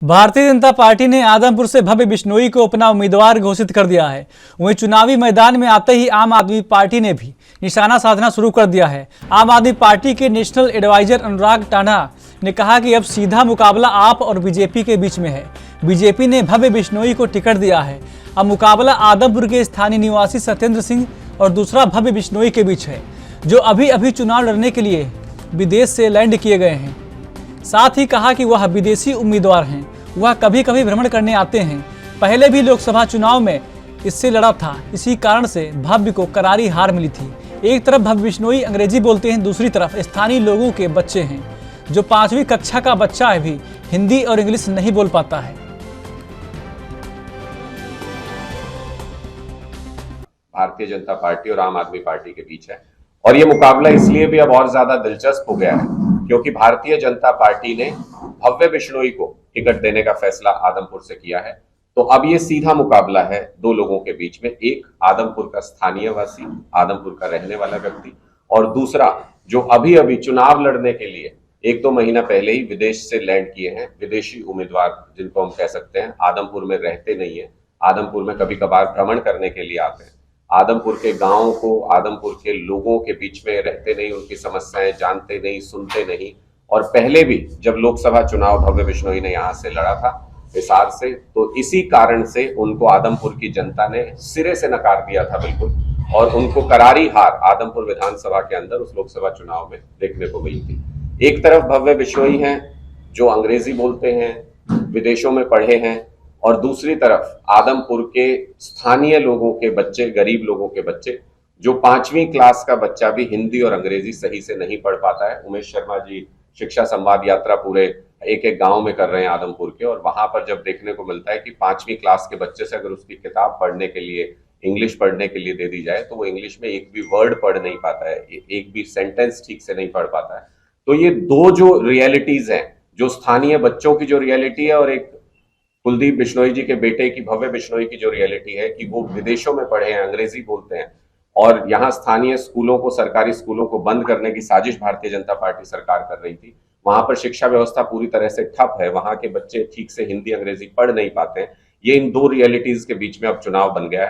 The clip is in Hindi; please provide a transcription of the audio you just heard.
भारतीय जनता पार्टी ने आदमपुर से भव्य बिश्नोई को अपना उम्मीदवार घोषित कर दिया है। वहीं चुनावी मैदान में आते ही आम आदमी पार्टी ने भी निशाना साधना शुरू कर दिया है। आम आदमी पार्टी के नेशनल एडवाइजर अनुराग टांडा ने कहा कि अब सीधा मुकाबला आप और बीजेपी के बीच में है। बीजेपी ने भव्य बिश्नोई को टिकट दिया है। अब मुकाबला आदमपुर के स्थानीय निवासी सत्येंद्र सिंह और दूसरा भव्य बिश्नोई के बीच है, जो अभी अभी चुनाव लड़ने के लिए विदेश से लैंड किए गए हैं। साथ ही कहा कि वह विदेशी उम्मीदवार हैं, वह कभी कभी भ्रमण करने आते हैं। पहले भी लोकसभा चुनाव में इससे लड़ा था, इसी कारण से भव्य को करारी हार मिली थी। एक तरफ भव्य बिश्नोई अंग्रेजी बोलते हैं, दूसरी तरफ स्थानीय लोगों के बच्चे हैं, जो 5वीं कक्षा का बच्चा भी हिंदी और इंग्लिश नहीं बोल पाता है। भारतीय जनता पार्टी और आम आदमी पार्टी के बीच है, और ये मुकाबला इसलिए भी अब और ज्यादा दिलचस्प हो गया है क्योंकि भारतीय जनता पार्टी ने भव्य बिश्नोई को टिकट देने का फैसला आदमपुर से किया है। तो अब ये सीधा मुकाबला है दो लोगों के बीच में, एक आदमपुर का स्थानीय वासी, आदमपुर का रहने वाला व्यक्ति, और दूसरा जो अभी अभी चुनाव लड़ने के लिए 1-2 महीना पहले ही विदेश से लैंड किए हैं विदेशी उम्मीदवार, जिनको हम कह सकते हैं आदमपुर में रहते नहीं है, आदमपुर में कभी कभार भ्रमण करने के लिए आते हैं, आदमपुर के गांवों को, आदमपुर के लोगों के बीच में रहते नहीं, उनकी समस्याएं जानते नहीं, सुनते नहीं। और पहले भी जब लोकसभा चुनाव भव्य बिश्नोई ने यहां से लड़ा था हिसार से, तो इसी कारण से उनको आदमपुर की जनता ने सिरे से नकार दिया था बिल्कुल, और उनको करारी हार आदमपुर विधानसभा के अंदर उस लोकसभा चुनाव में देखने को मिली थी। एक तरफ भव्य बिश्नोई हैं जो अंग्रेजी बोलते हैं, विदेशों में पढ़े हैं, और दूसरी तरफ आदमपुर के स्थानीय लोगों के बच्चे, गरीब लोगों के बच्चे, जो 5वीं क्लास का बच्चा भी हिंदी और अंग्रेजी सही से नहीं पढ़ पाता है। उमेश शर्मा जी शिक्षा संवाद यात्रा पूरे एक एक गांव में कर रहे हैं आदमपुर के, और वहां पर जब देखने को मिलता है कि 5वीं क्लास के बच्चे से अगर उसकी किताब पढ़ने के लिए, इंग्लिश पढ़ने के लिए दे दी जाए, तो वो इंग्लिश में एक भी वर्ड पढ़ नहीं पाता है, एक भी सेंटेंस ठीक से नहीं पढ़ पाता है। तो ये दो जो रियलिटीज हैं, जो स्थानीय बच्चों की जो रियलिटी है और एक कुलदीप बिश्नोई जी के बेटे की, भव्य बिश्नोई की जो रियलिटी है कि वो विदेशों में पढ़े हैं, अंग्रेजी बोलते हैं, और यहाँ स्थानीय स्कूलों को, सरकारी स्कूलों को बंद करने की साजिश भारतीय जनता पार्टी सरकार कर रही थी। वहां पर शिक्षा व्यवस्था पूरी तरह से ठप है, वहां के बच्चे ठीक से हिंदी अंग्रेजी पढ़ नहीं पाते हैं। ये इन दो रियलिटीज के बीच में अब चुनाव बन गया है।